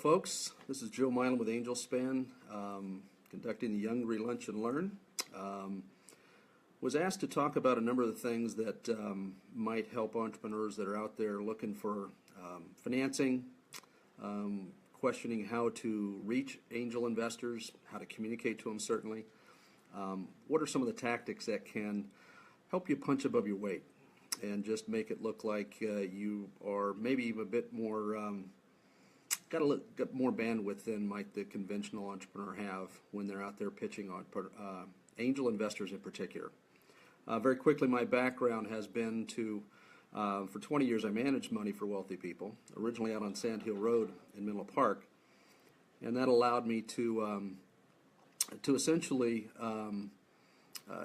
folks. This is Joe Milam with Angel Span, conducting the Young Lunch and Learn. Was asked to talk about a number of the things that might help entrepreneurs that are out there looking for financing, questioning how to reach angel investors, how to communicate to them certainly. What are some of the tactics that can help you punch above your weight and just make it look like you are maybe even a bit more, got more bandwidth than might the conventional entrepreneur have when they're out there pitching on angel investors in particular. Very quickly, my background has been to, for 20 years I managed money for wealthy people, originally out on Sand Hill Road in Menlo Park, and that allowed me to essentially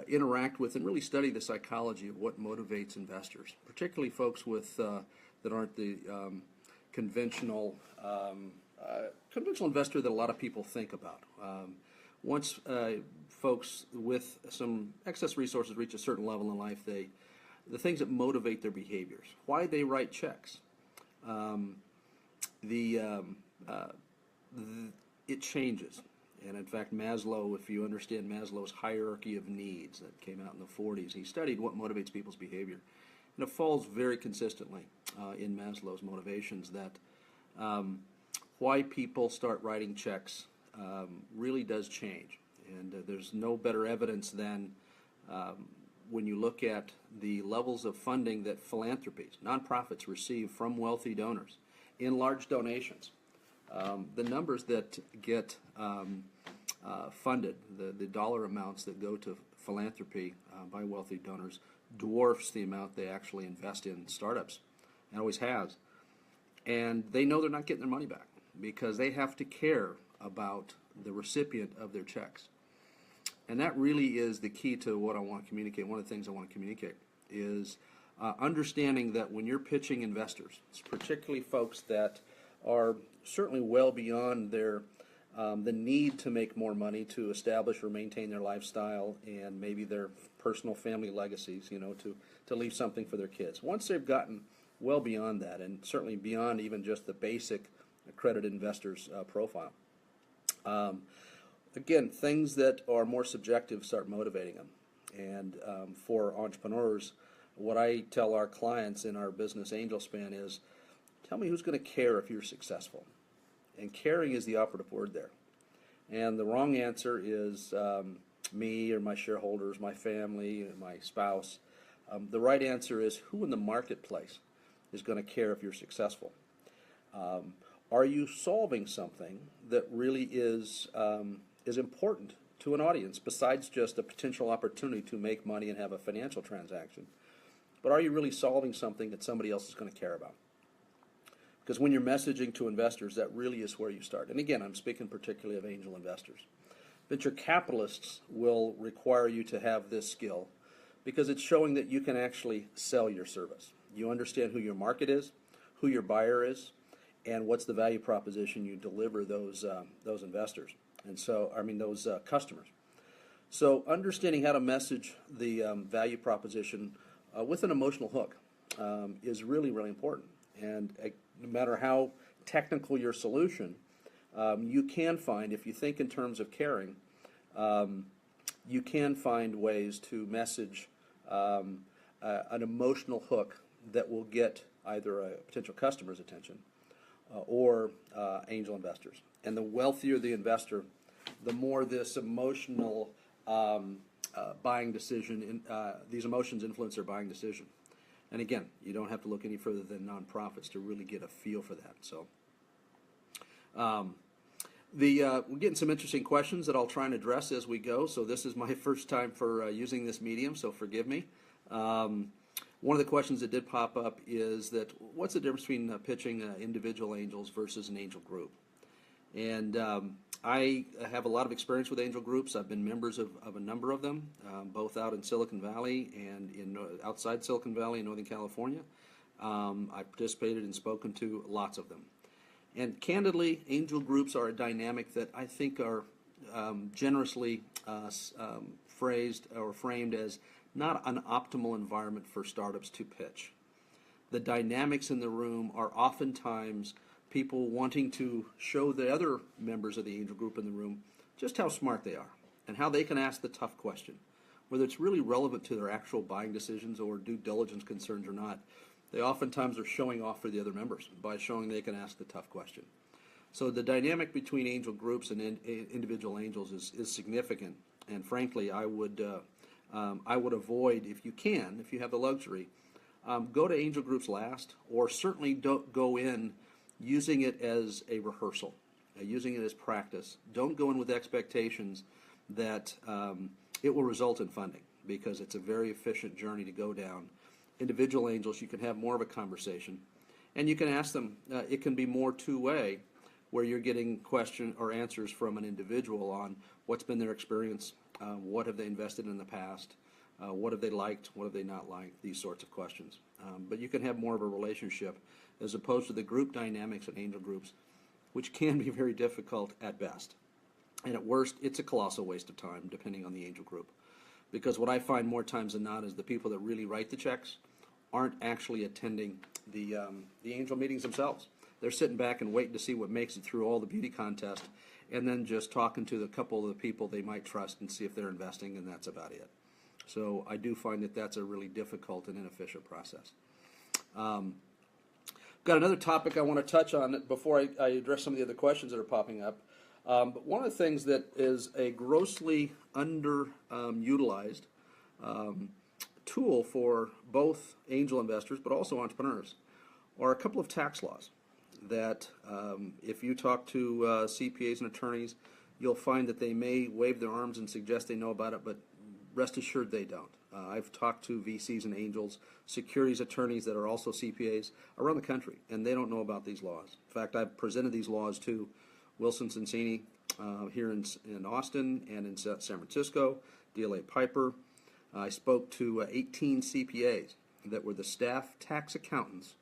interact with and really study the psychology of what motivates investors, particularly folks with that aren't the conventional investor that a lot of people think about. Once folks with some excess resources reach a certain level in life, the things that motivate their behaviors, why they write checks, it changes. And in fact, Maslow, if you understand Maslow's hierarchy of needs that came out in the 40s, he studied what motivates people's behavior. And it falls very consistently in Maslow's motivations that why people start writing checks really does change. And there's no better evidence than when you look at the levels of funding that philanthropies, nonprofits receive from wealthy donors in large donations. The numbers that get funded, the dollar amounts that go to philanthropy by wealthy donors dwarfs the amount they actually invest in startups, and always has. And they know they're not getting their money back because they have to care about the recipient of their checks. And that really is the key to what I want to communicate. One of the things I want to communicate is understanding that when you're pitching investors, particularly folks that are certainly well beyond their the need to make more money to establish or maintain their lifestyle and maybe their personal family legacies, to leave something for their kids. Once they've gotten well beyond that, and certainly beyond even just the basic accredited investor's profile, again, things that are more subjective start motivating them. And for entrepreneurs, what I tell our clients in our business Angel Span is, tell me who's going to care if you're successful. And caring is the operative word there. And the wrong answer is me or my shareholders, my family, my spouse. The right answer is who in the marketplace is going to care if you're successful. Are you solving something that really is important to an audience besides just a potential opportunity to make money and have a financial transaction? But are you really solving something that somebody else is going to care about? Because when you're messaging to investors, that really is where you start. And again, I'm speaking particularly of angel investors. Venture capitalists will require you to have this skill because it's showing that you can actually sell your service. You understand who your market is, who your buyer is, and what's the value proposition you deliver those investors. And so, those customers. So understanding how to message the value proposition with an emotional hook is really, really important. And no matter how technical your solution, you can find, if you think in terms of caring, you can find ways to message an emotional hook that will get either a potential customer's attention or angel investors. And the wealthier the investor, the more this emotional buying decision, these emotions influence their buying decision. And again, you don't have to look any further than nonprofits to really get a feel for that. So, we're getting some interesting questions that I'll try and address as we go. So this is my first time for using this medium, so forgive me. One of the questions that did pop up is that what's the difference between pitching individual angels versus an angel group? And I have a lot of experience with angel groups. I've been members of a number of them, both out in Silicon Valley and outside Silicon Valley in Northern California. I participated and spoken to lots of them. And candidly, angel groups are a dynamic that I think are generously phrased or framed as not an optimal environment for startups to pitch. The dynamics in the room are oftentimes people wanting to show the other members of the angel group in the room just how smart they are and how they can ask the tough question. Whether it's really relevant to their actual buying decisions or due diligence concerns or not, they oftentimes are showing off for the other members by showing they can ask the tough question. So the dynamic between angel groups and individual angels is significant, and frankly, I would avoid, if you can, if you have the luxury, go to angel groups last, or certainly don't go in using it as a rehearsal, using it as practice. Don't go in with expectations that it will result in funding, because it's a very efficient journey to go down. Individual angels, you can have more of a conversation, and you can ask them. It can be more two-way, where you're getting question or answers from an individual on what's been their experience, what have they invested in the past, what have they liked, what have they not liked, these sorts of questions. But you can have more of a relationship as opposed to the group dynamics in angel groups, which can be very difficult at best. And at worst, it's a colossal waste of time, depending on the angel group. Because what I find more times than not is the people that really write the checks aren't actually attending the angel meetings themselves. They're sitting back and waiting to see what makes it through all the beauty contest, and then just talking to the couple of the people they might trust and see if they're investing, and that's about it. So I do find that that's a really difficult and inefficient process. Got another topic I want to touch on before I address some of the other questions that are popping up. But one of the things that is a grossly underutilized tool for both angel investors but also entrepreneurs are a couple of tax laws that if you talk to CPAs and attorneys, you'll find that they may wave their arms and suggest they know about it, but rest assured they don't. I've talked to VCs and angels, securities attorneys that are also CPAs around the country, and they don't know about these laws. In fact, I've presented these laws to Wilson Sonsini here in Austin and in San Francisco, DLA Piper. I spoke to 18 CPAs that were the staff tax accountants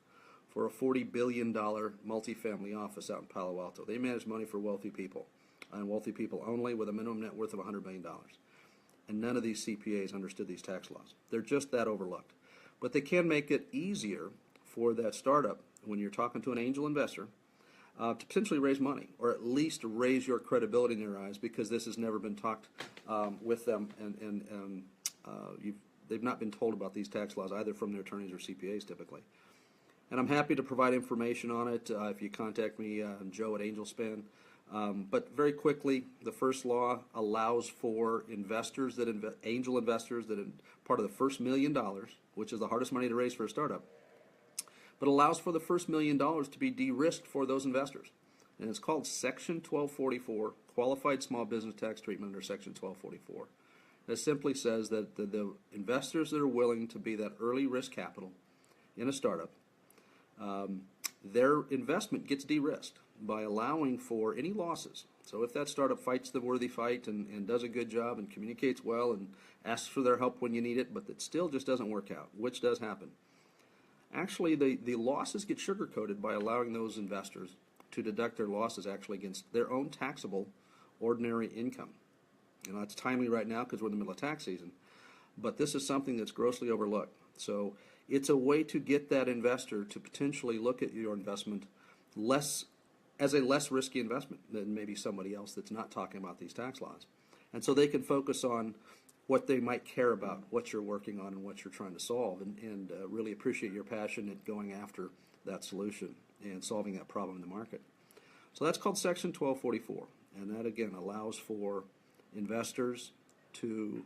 for a $40 billion multifamily office out in Palo Alto. They manage money for wealthy people, and wealthy people only, with a minimum net worth of $100 million. And none of these CPAs understood these tax laws. They're just that overlooked. But they can make it easier for that startup, when you're talking to an angel investor, to potentially raise money, or at least raise your credibility in their eyes, because this has never been talked with them, and they've not been told about these tax laws either from their attorneys or CPAs typically. And I'm happy to provide information on it if you contact me, Joe at AngelSpan. But very quickly, the first law allows for investors that angel investors that are part of the first $1 million, which is the hardest money to raise for a startup, but allows for the first $1 million to be de-risked for those investors. And it's called Section 1244, Qualified Small Business Tax Treatment under Section 1244. It simply says that the investors that are willing to be that early risk capital in a startup, their investment gets de-risked by allowing for any losses. So if that startup fights the worthy fight and does a good job and communicates well and asks for their help when you need it, but it still just doesn't work out, which does happen. Actually, the losses get sugar-coated by allowing those investors to deduct their losses actually against their own taxable ordinary income. You know, it's timely right now because we're in the middle of tax season, but this is something that's grossly overlooked. So it's a way to get that investor to potentially look at your investment as a less risky investment than maybe somebody else that's not talking about these tax laws. And so they can focus on what they might care about, what you're working on and what you're trying to solve, and really appreciate your passion at going after that solution and solving that problem in the market. So that's called Section 1244, and that again allows for investors to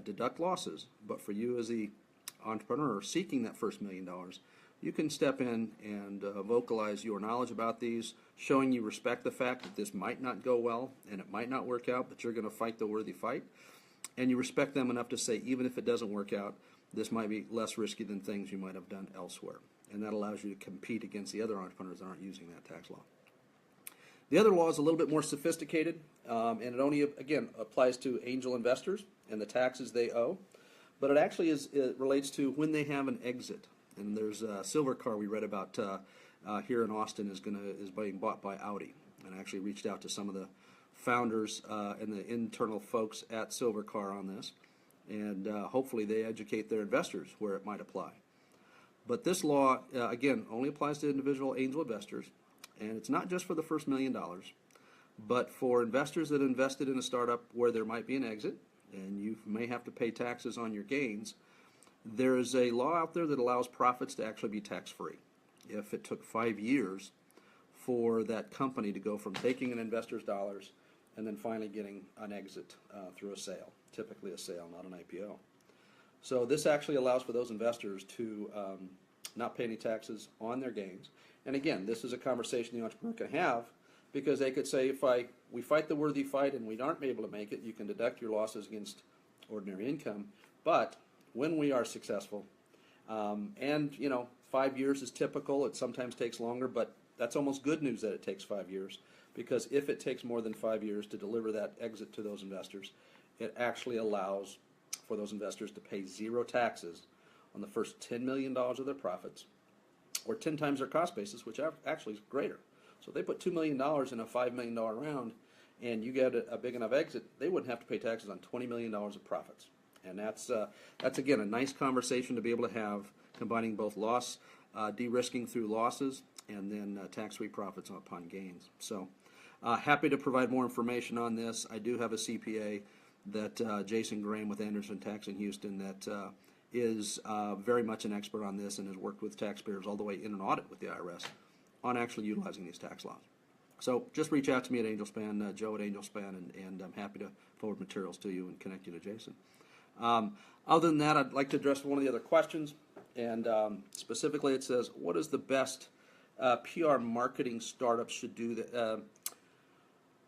deduct losses, but for you as the entrepreneur seeking that first $1 million, you can step in and vocalize your knowledge about these, showing you respect the fact that this might not go well and it might not work out, but you're going to fight the worthy fight. And you respect them enough to say, even if it doesn't work out, this might be less risky than things you might have done elsewhere. And that allows you to compete against the other entrepreneurs that aren't using that tax law. The other law is a little bit more sophisticated, and it only, again, applies to angel investors and the taxes they owe. But it actually it relates to when they have an exit. And there's a silver car we read about here in Austin is being bought by Audi. And I actually reached out to some of the founders and the internal folks at Silvercar on this, and hopefully they educate their investors where it might apply. But this law, again, only applies to individual angel investors. and it's not just for the first $1 million, but for investors that invested in a startup where there might be an exit, and you may have to pay taxes on your gains. There is a law out there that allows profits to actually be tax-free if it took 5 years for that company to go from taking an investor's dollars and then finally getting an exit through a sale, typically a sale, not an IPO. So this actually allows for those investors to not pay any taxes on their gains. And again, this is a conversation the entrepreneur can have, because they could say, we fight the worthy fight and we aren't able to make it, you can deduct your losses against ordinary income. But when we are successful, and 5 years is typical, it sometimes takes longer, but that's almost good news that it takes 5 years, because if it takes more than 5 years to deliver that exit to those investors, it actually allows for those investors to pay zero taxes on the first $10 million of their profits, or 10 times their cost basis, which actually is greater. So if they put $2 million in a $5 million round and you get a big enough exit, they wouldn't have to pay taxes on $20 million of profits. And that's again, a nice conversation to be able to have, combining both loss, de-risking through losses, and then tax-free profits upon gains. So happy to provide more information on this. I do have a CPA, that Jason Graham with Anderson Tax in Houston, that is very much an expert on this and has worked with taxpayers all the way in an audit with the IRS on actually utilizing these tax laws. So just reach out to me at AngelSpan, Joe at AngelSpan, and I'm happy to forward materials to you and connect you to Jason. Other than that, I'd like to address one of the other questions, and specifically it says, what is the best PR marketing startups should do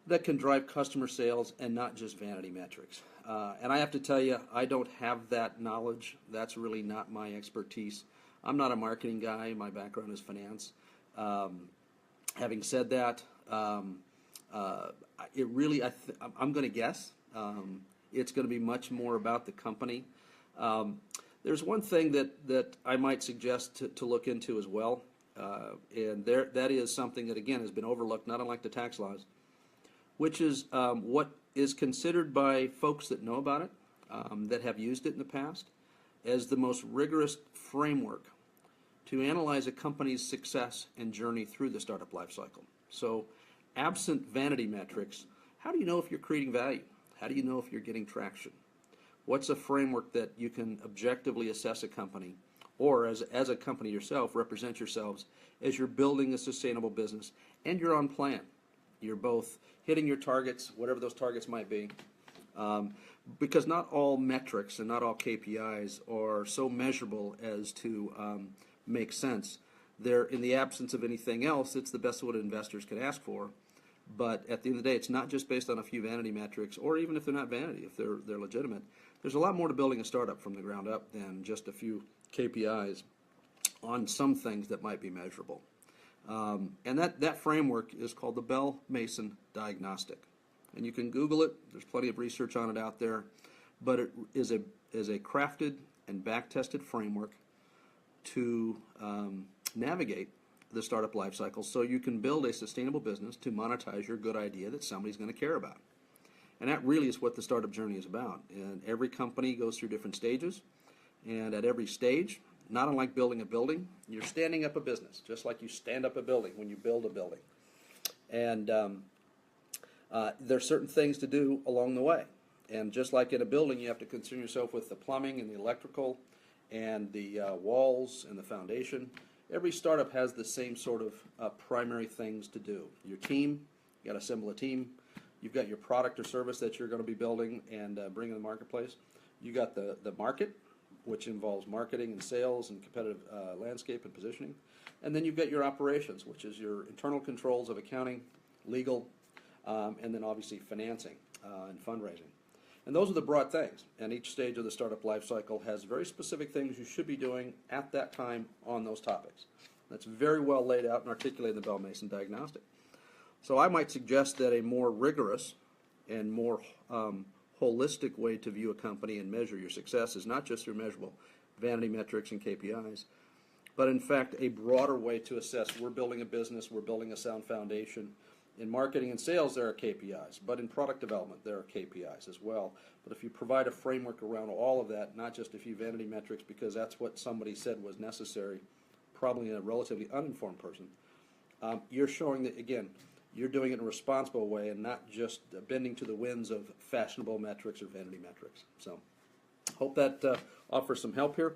that can drive customer sales and not just vanity metrics? And I have to tell you, I don't have that knowledge. That's really not my expertise. I'm not a marketing guy. My background is finance. Having said that, I'm going to guess it's going to be much more about the company. There's one thing that I might suggest to look into as well, and that is something that, again, has been overlooked, not unlike the tax laws, which is what is considered by folks that know about it, that have used it in the past, as the most rigorous framework to analyze a company's success and journey through the startup life cycle. So absent vanity metrics, how do you know if you're creating value? How do you know if you're getting traction? What's a framework that you can objectively assess a company, or as a company yourself, represent yourselves as you're building a sustainable business and you're on plan? You're both hitting your targets, whatever those targets might be, because not all metrics and not all KPIs are so measurable as to make sense. They're, in the absence of anything else, it's the best what investors can ask for. But at the end of the day, it's not just based on a few vanity metrics, or even if they're not vanity, if they're legitimate. There's a lot more to building a startup from the ground up than just a few KPIs on some things that might be measurable. And that framework is called the Bell-Mason Diagnostic. And you can Google it. There's plenty of research on it out there. But it is a crafted and back-tested framework to navigate the startup life cycle so you can build a sustainable business to monetize your good idea that somebody's going to care about. And that really is what the startup journey is about. And every company goes through different stages. And at every stage, not unlike building a building, you're standing up a business, just like you stand up a building when you build a building. And there's certain things to do along the way. And just like in a building, you have to concern yourself with the plumbing and the electrical and the walls and the foundation. Every startup has the same sort of primary things to do. Your team, you got to assemble a team. You've got your product or service that you're going to be building and bringing to the marketplace. You got the market, which involves marketing and sales and competitive landscape and positioning. And then you've got your operations, which is your internal controls of accounting, legal, and then obviously financing and fundraising. And those are the broad things. And each stage of the startup life cycle has very specific things you should be doing at that time on those topics. That's very well laid out and articulated in the Bell-Mason Diagnostic. So I might suggest that a more rigorous and more holistic way to view a company and measure your success is not just through measurable vanity metrics and KPIs, but in fact a broader way to assess we're building a business, we're building a sound foundation. In marketing and sales, there are KPIs, but in product development, there are KPIs as well. But if you provide a framework around all of that, not just a few vanity metrics because that's what somebody said was necessary, probably a relatively uninformed person, You're showing that, again, you're doing it in a responsible way and not just bending to the winds of fashionable metrics or vanity metrics. So hope that offers some help here.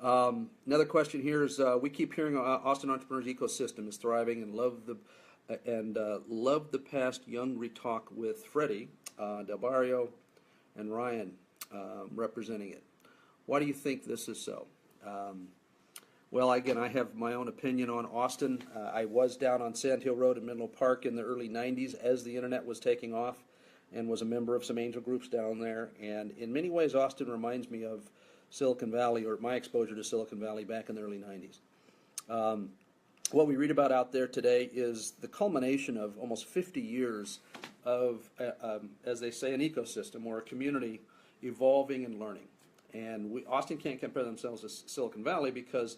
Another question here is, we keep hearing Austin Entrepreneurs ecosystem is thriving, and love the past young retalk with Freddie Del Barrio and Ryan representing it. Why do you think this is so? Well, again, I have my own opinion on Austin. I was down on Sand Hill Road in Menlo Park in the early 90s as the internet was taking off, and was a member of some angel groups down there. And in many ways, Austin reminds me of Silicon Valley, or my exposure to Silicon Valley back in the early 90s. What we read about out there today is the culmination of almost 50 years of, as they say, an ecosystem or a community evolving and learning. And Austin can't compare themselves to Silicon Valley because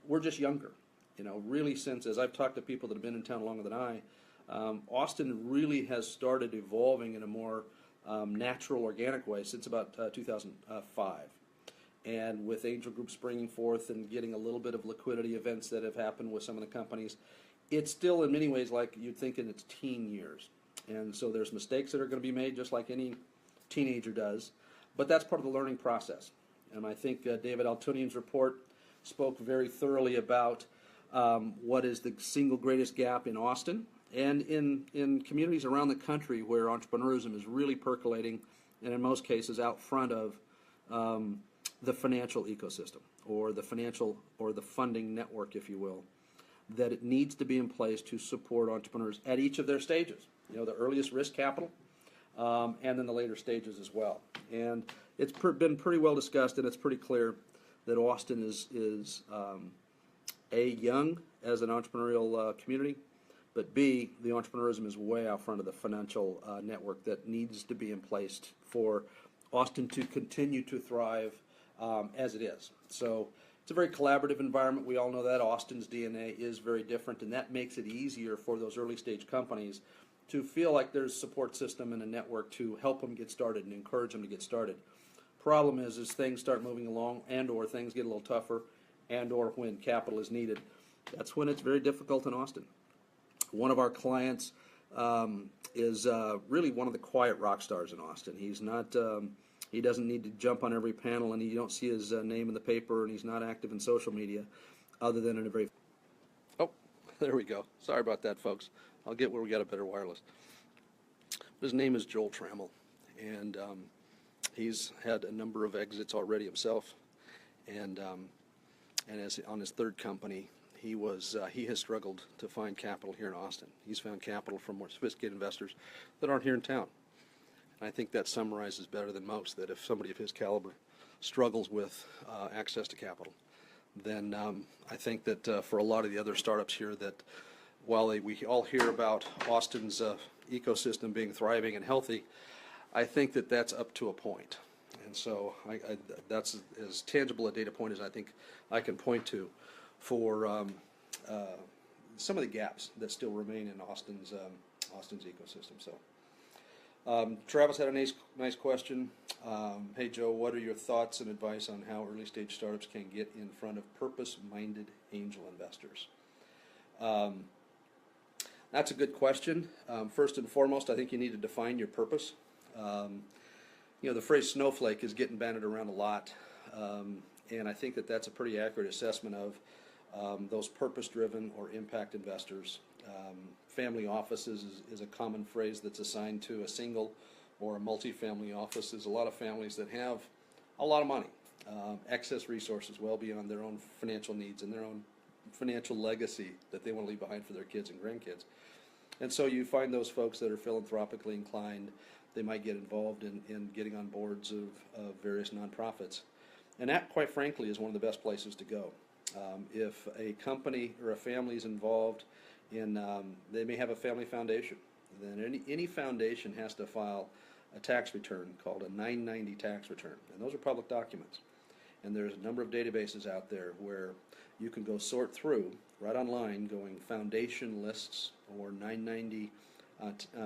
we're just younger. You know, really, since, as I've talked to people that have been in town longer than I, Austin really has started evolving in a more natural, organic way since about 2005. And with angel groups springing forth and getting a little bit of liquidity events that have happened with some of the companies, it's still in many ways like you'd think in its teen years. And so there's mistakes that are going to be made just like any teenager does, but that's part of the learning process. And I think David Altunian's report spoke very thoroughly about what is the single greatest gap in Austin and in communities around the country where entrepreneurism is really percolating, and in most cases out front of the financial ecosystem or the financial or the funding network, if you will, that it needs to be in place to support entrepreneurs at each of their stages. You know, the earliest risk capital, and then the later stages as well. And it's been pretty well discussed, and it's pretty clear that Austin is A, young as an entrepreneurial community, but B, the entrepreneurism is way out front of the financial network that needs to be in place for Austin to continue to thrive as it is. So it's a very collaborative environment. We all know that. Austin's DNA is very different, and that makes it easier for those early stage companies to feel like there's a support system and a network to help them get started and encourage them to get started. Problem is things start moving along and or things get a little tougher and or when capital is needed, that's when it's very difficult in Austin. One of our clients is really one of the quiet rock stars in Austin. He's not, he doesn't need to jump on every panel, and you don't see his name in the paper, and he's not active in social media other than in a very... Oh, there we go. Sorry about that, folks. I'll get where we got a better wireless. His name is Joel Trammell, and he's had a number of exits already himself, and as on his third company, he has struggled to find capital here in Austin. He's found capital from more sophisticated investors that aren't here in town. And I think that summarizes better than most that if somebody of his caliber struggles with access to capital, then I think that for a lot of the other startups here, that while we all hear about Austin's ecosystem being thriving and healthy, I think that that's up to a point. And so that's as tangible a data point as I think I can point to for some of the gaps that still remain in Austin's ecosystem. So Travis had a nice question. Hey Joe, what are your thoughts and advice on how early stage startups can get in front of purpose-minded angel investors? That's a good question. First and foremost, I think you need to define your purpose. You know, the phrase snowflake is getting bandied around a lot, and I think that that's a pretty accurate assessment of those purpose-driven or impact investors. Family offices is a common phrase that's assigned to a single or a multi-family office. There's a lot of families that have a lot of money, excess resources well beyond their own financial needs and their own financial legacy that they want to leave behind for their kids and grandkids. And so you find those folks that are philanthropically inclined. They might get involved in getting on boards of various nonprofits. And that, quite frankly, is one of the best places to go. If a company or a family is involved in, they may have a family foundation, then any foundation has to file a tax return called a 990 tax return. And those are public documents. And there's a number of databases out there where you can go sort through, right online, going foundation lists or 990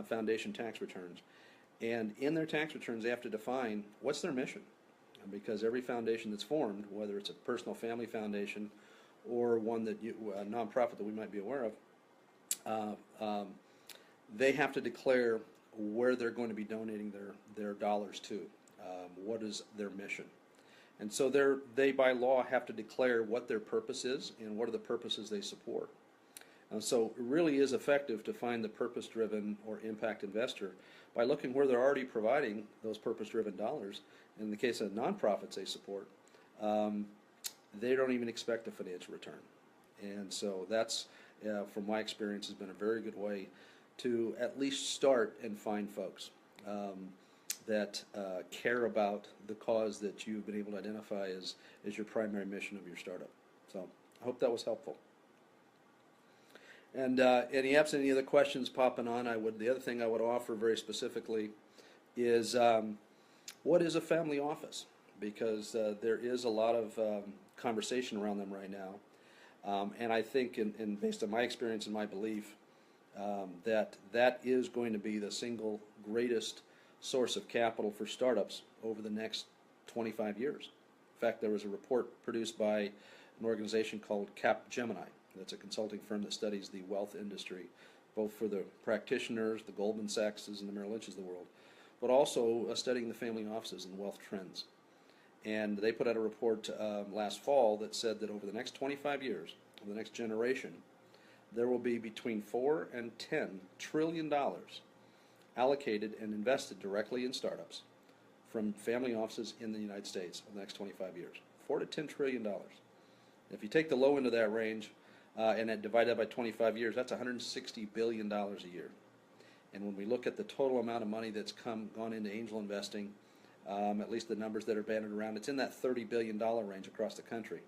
foundation tax returns. And in their tax returns, they have to define what's their mission. Because every foundation that's formed, whether it's a personal family foundation or one that a nonprofit that we might be aware of, uh, um, they have to declare where they're going to be donating their dollars to. What is their mission? And so they by law have to declare what their purpose is and what are the purposes they support. So it really is effective to find the purpose-driven or impact investor by looking where they're already providing those purpose-driven dollars. In the case of nonprofits they support, they don't even expect a financial return. And so that's, from my experience, has been a very good way to at least start and find folks that care about the cause that you've been able to identify as your primary mission of your startup. So I hope that was helpful. And any absent any other questions popping on, the other thing I would offer very specifically is what is a family office? Because there is a lot of conversation around them right now, and I think, based on my experience and my belief, that is going to be the single greatest source of capital for startups over the next 25 years. In fact, there was a report produced by an organization called Capgemini. That's a consulting firm that studies the wealth industry, both for the practitioners, the Goldman Sachses and the Merrill Lynches of the world, but also studying the family offices and wealth trends. And they put out a report last fall that said that over the next 25 years, over the next generation, there will be between $4 and $10 trillion allocated and invested directly in startups from family offices in the United States over the next 25 years. $4 to $10 trillion. If you take the low end of that range, and that divided by 25 years, that's $160 billion a year. And when we look at the total amount of money that's gone into angel investing, at least the numbers that are banded around, it's in that $30 billion range across the country.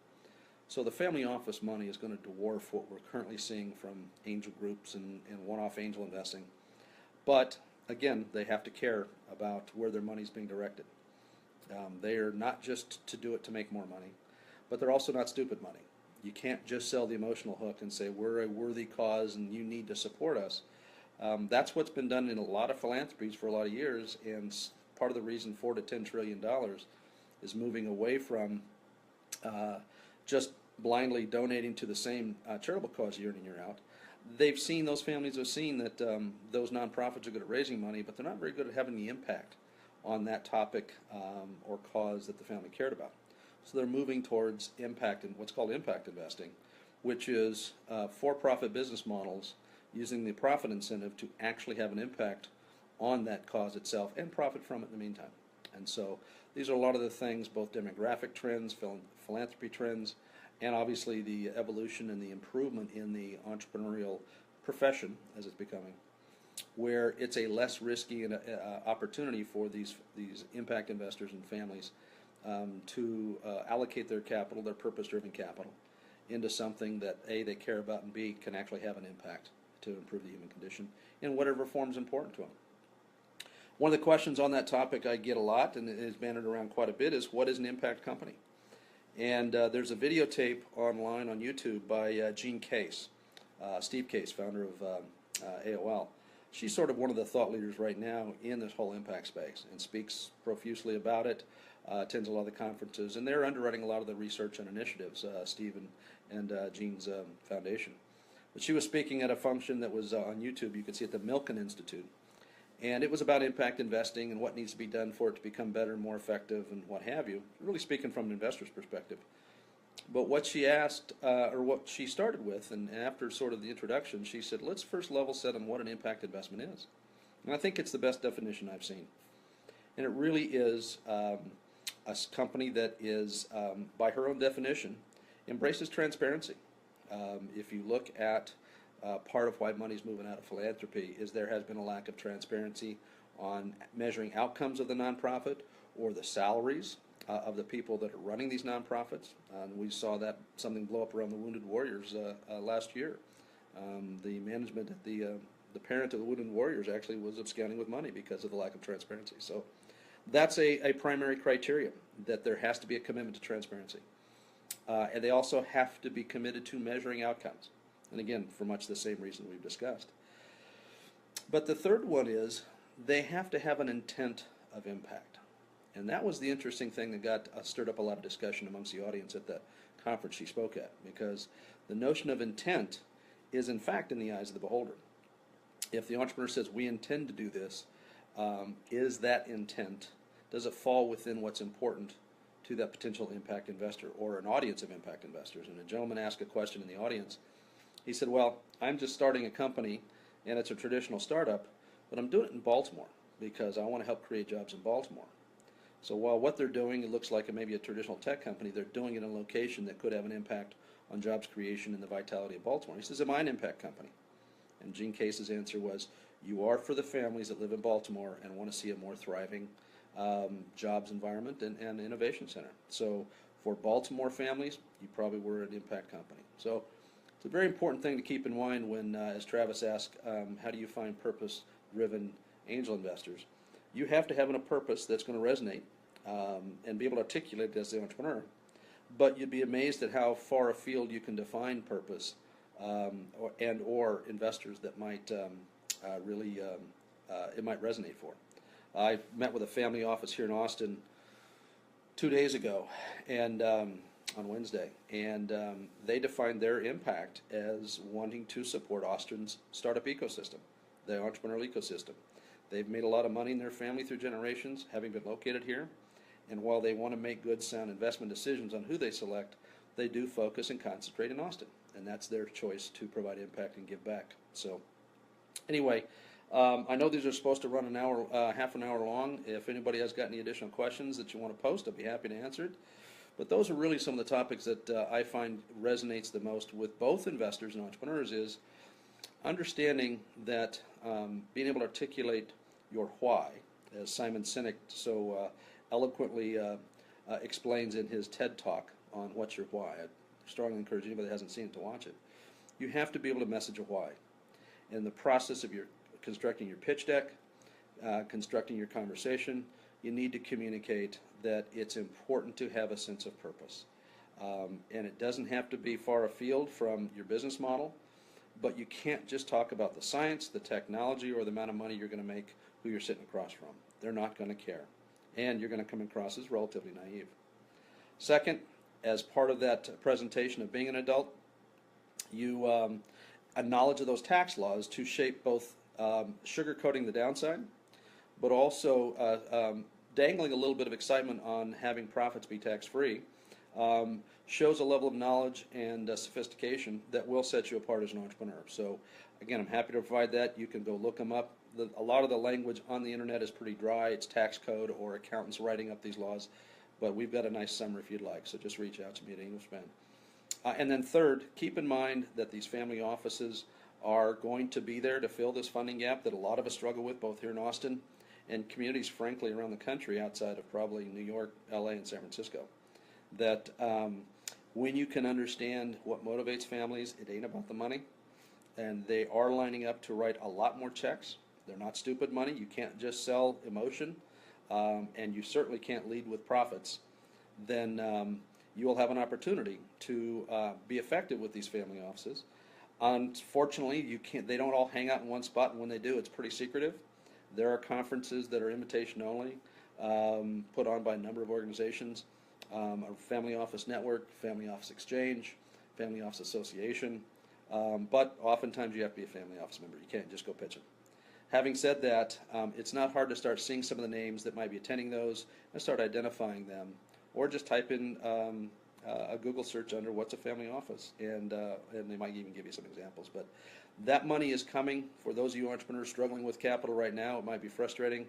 So the family office money is going to dwarf what we're currently seeing from angel groups and one-off angel investing. But again, they have to care about where their money is being directed. They are not just to do it to make more money, but they're also not stupid money. You can't just sell the emotional hook and say, we're a worthy cause and you need to support us. That's what's been done in a lot of philanthropies for a lot of years, and part of the reason $4 to $10 trillion is moving away from just blindly donating to the same charitable cause year in and year out. Those families have seen that those nonprofits are good at raising money, but they're not very good at having the impact on that topic or cause that the family cared about. So they're moving towards impact and what's called impact investing, which is for-profit business models using the profit incentive to actually have an impact on that cause itself and profit from it in the meantime. And so these are a lot of the things, both demographic trends, philanthropy trends, and obviously the evolution and the improvement in the entrepreneurial profession as it's becoming, where it's a less risky opportunity for these impact investors and families to allocate their capital, their purpose-driven capital, into something that A, they care about, and B, can actually have an impact to improve the human condition in whatever form is important to them. One of the questions on that topic I get a lot, and it is banded around quite a bit, is what is an impact company? And there's a videotape online on YouTube by Gene Case, Steve Case, founder of AOL. She's sort of one of the thought leaders right now in this whole impact space and speaks profusely about it, attends a lot of the conferences, and they're underwriting a lot of the research and initiatives, Steve and Gene's foundation. But she was speaking at a function that was on YouTube. You can see at the Milken Institute. And it was about impact investing and what needs to be done for it to become better and more effective and what have you, really speaking from an investor's perspective. But what she asked, or what she started with, and after sort of the introduction, she said, let's first level set on what an impact investment is. And I think it's the best definition I've seen. And it really is a company that is, by her own definition, embraces transparency. If you look at part of why money's moving out of philanthropy is there has been a lack of transparency on measuring outcomes of the nonprofit or the salaries of the people that are running these nonprofits. We saw that something blow up around the Wounded Warriors last year. The management at the parent of the Wounded Warriors actually was absconding with money because of the lack of transparency. So that's a primary criteria, that there has to be a commitment to transparency. And they also have to be committed to measuring outcomes. And again, for much the same reason we've discussed. But the third one is they have to have an intent of impact. And that was the interesting thing that got stirred up a lot of discussion amongst the audience at the conference she spoke at, because the notion of intent is in fact in the eyes of the beholder. If the entrepreneur says, we intend to do this, is that intent, does it fall within what's important to that potential impact investor or an audience of impact investors? And a gentleman asked a question in the audience. He said, well, I'm just starting a company, and it's a traditional startup, but I'm doing it in Baltimore because I want to help create jobs in Baltimore. So while what they're doing, it looks like it may be a traditional tech company, they're doing it in a location that could have an impact on jobs creation and the vitality of Baltimore. He says, am I an impact company? And Gene Case's answer was, you are for the families that live in Baltimore and want to see a more thriving jobs environment and innovation center. So for Baltimore families, you probably were an impact company. So it's a very important thing to keep in mind when, as Travis asked, how do you find purpose-driven angel investors? You have to have a purpose that's going to resonate and be able to articulate it as the entrepreneur. But you'd be amazed at how far afield you can define purpose or investors that might really it might resonate for. I met with a family office here in Austin 2 days ago, and on Wednesday, and they defined their impact as wanting to support Austin's startup ecosystem, the entrepreneurial ecosystem. They've made a lot of money in their family through generations, having been located here, and while they want to make good, sound investment decisions on who they select, they do focus and concentrate in Austin, and that's their choice to provide impact and give back. So anyway, I know these are supposed to run an hour, half an hour long. If anybody has got any additional questions that you want to post, I'd be happy to answer it. But those are really some of the topics that I find resonates the most with both investors and entrepreneurs is understanding that being able to articulate your why, as Simon Sinek so eloquently explains in his TED Talk on what's your why. I strongly encourage anybody that hasn't seen it to watch it. You have to be able to message a why. In the process of your constructing your pitch deck, constructing your conversation, you need to communicate that it's important to have a sense of purpose. And it doesn't have to be far afield from your business model, but you can't just talk about the science, the technology, or the amount of money you're going to make who you're sitting across from. They're not going to care. And you're going to come across as relatively naive. Second, as part of that presentation of being an adult, you a knowledge of those tax laws to shape both sugarcoating the downside, but also dangling a little bit of excitement on having profits be tax-free, shows a level of knowledge and sophistication that will set you apart as an entrepreneur. So again, I'm happy to provide that. You can go look them up. A lot of the language on the internet is pretty dry. It's tax code or accountants writing up these laws, but we've got a nice summary if you'd like, so just reach out to me at Englishman. And then third, keep in mind that these family offices are going to be there to fill this funding gap that a lot of us struggle with, both here in Austin and communities, frankly, around the country outside of probably New York, LA, and San Francisco. That when you can understand what motivates families, it ain't about the money, and they are lining up to write a lot more checks. They're not stupid money. You can't just sell emotion, and you certainly can't lead with profits. Then you will have an opportunity to be effective with these family offices. Unfortunately, they don't all hang out in one spot, and when they do, it's pretty secretive. There are conferences that are invitation only, put on by a number of organizations, a Family Office Network, Family Office Exchange, Family Office Association, but oftentimes you have to be a family office member. You can't just go pitch them. Having said that, it's not hard to start seeing some of the names that might be attending those and start identifying them, or just type in a Google search under what's a family office, and they might even give you some examples. But that money is coming. For those of you entrepreneurs struggling with capital right now, it might be frustrating,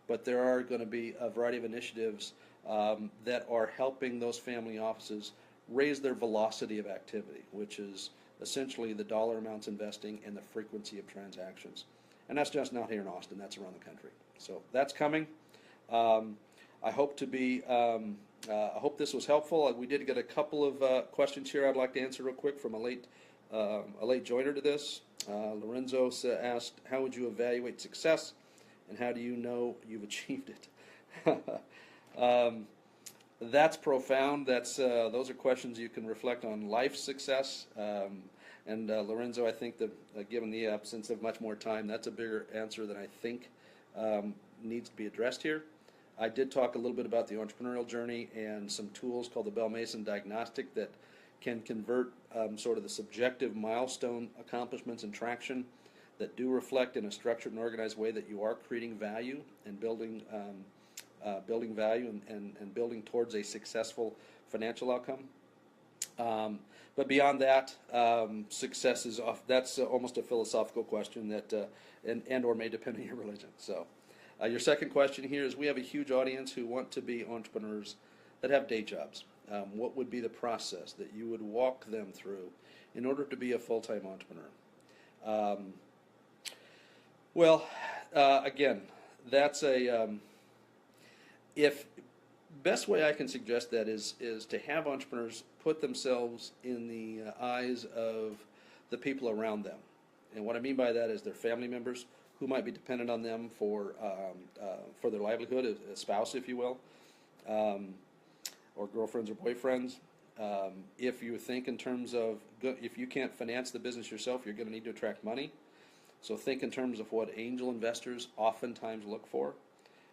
but there are going to be a variety of initiatives that are helping those family offices raise their velocity of activity, which is essentially the dollar amounts investing and the frequency of transactions. And that's just not here in Austin, that's around the country. So that's coming. I hope to be, I hope this was helpful. We did get a couple of questions here I'd like to answer real quick from a late joiner to this. Lorenzo asked, how would you evaluate success, and how do you know you've achieved it? That's profound. Those are questions you can reflect on life success. And Lorenzo, I think that given the absence of much more time, that's a bigger answer than I think needs to be addressed here. I did talk a little bit about the entrepreneurial journey and some tools called the Bell Mason Diagnostic that can convert sort of the subjective milestone accomplishments and traction that do reflect in a structured and organized way that you are creating value and building value and building towards a successful financial outcome. But beyond that, success is off. That's almost a philosophical question that and or may depend on your religion. So, your second question here is: we have a huge audience who want to be entrepreneurs that have day jobs. What would be the process that you would walk them through in order to be a full-time entrepreneur? Again, that's a if best way I can suggest that is to have entrepreneurs put themselves in the eyes of the people around them. And what I mean by that is their family members who might be dependent on them for their livelihood, a spouse, if you will, or girlfriends or boyfriends. If you think in terms of, if you can't finance the business yourself, you're going to need to attract money. So think in terms of what angel investors oftentimes look for.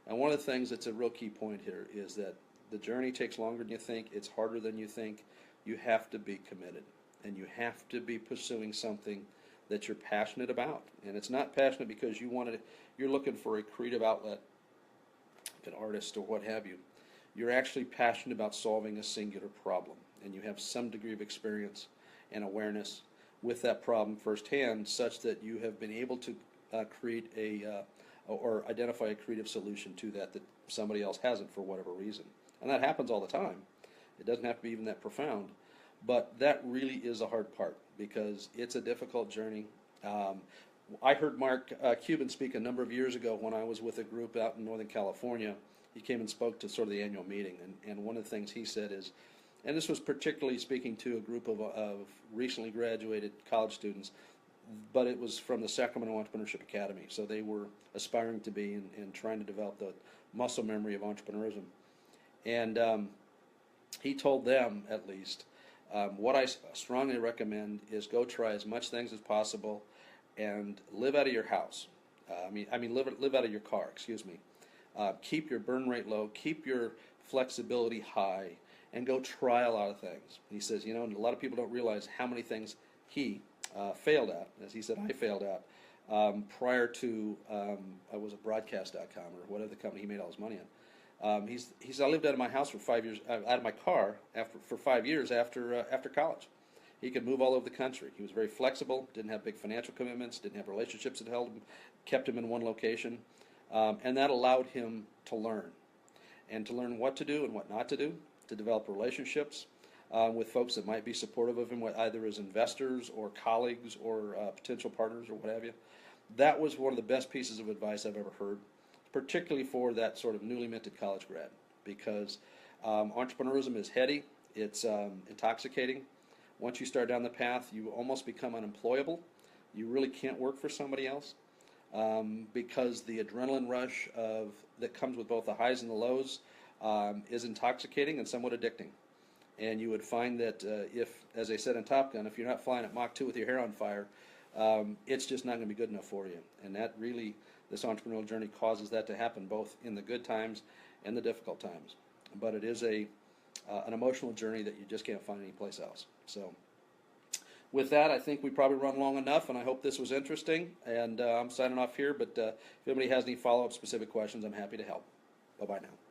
And one of the things that's a real key point here is that the journey takes longer than you think. It's harder than you think. You have to be committed, and you have to be pursuing something that you're passionate about. And it's not passionate because you're looking for a creative outlet, like an artist or what have you. You're actually passionate about solving a singular problem, and you have some degree of experience and awareness with that problem firsthand, such that you have been able to create or identify a creative solution to that somebody else hasn't for whatever reason. And that happens all the time. It doesn't have to be even that profound, but that really is a hard part because it's a difficult journey. I heard Mark Cuban speak a number of years ago when I was with a group out in Northern California. He came and spoke to sort of the annual meeting, and one of the things he said is, and this was particularly speaking to a group of recently graduated college students, but it was from the Sacramento Entrepreneurship Academy, so they were aspiring to be and trying to develop the muscle memory of entrepreneurism. And he told them, at least, what I strongly recommend is go try as much things as possible and live out of your house. Live out of your car, excuse me. Keep your burn rate low, keep your flexibility high, and go try a lot of things. He says, a lot of people don't realize how many things he failed at. As he said, I failed at prior to I was at broadcast.com or whatever the company he made all his money on. He said, I lived out of my house for 5 years, out of my car for 5 years after college. He could move all over the country. He was very flexible, didn't have big financial commitments, didn't have relationships that kept him in one location, and that allowed him to learn what to do and what not to do, to develop relationships with folks that might be supportive of him, either as investors or colleagues or potential partners or what have you. That was one of the best pieces of advice I've ever heard, particularly for that sort of newly minted college grad, because entrepreneurism is heady, it's intoxicating. Once you start down the path, you almost become unemployable. You really can't work for somebody else because the adrenaline rush that comes with both the highs and the lows is intoxicating and somewhat addicting. And you would find that if, as they said in Top Gun, if you're not flying at Mach 2 with your hair on fire, it's just not going to be good enough for you. And that really, this entrepreneurial journey causes that to happen both in the good times and the difficult times. But it is an emotional journey that you just can't find anyplace else. So with that, I think we probably run long enough, and I hope this was interesting. And I'm signing off here, but if anybody has any follow-up specific questions, I'm happy to help. Bye-bye now.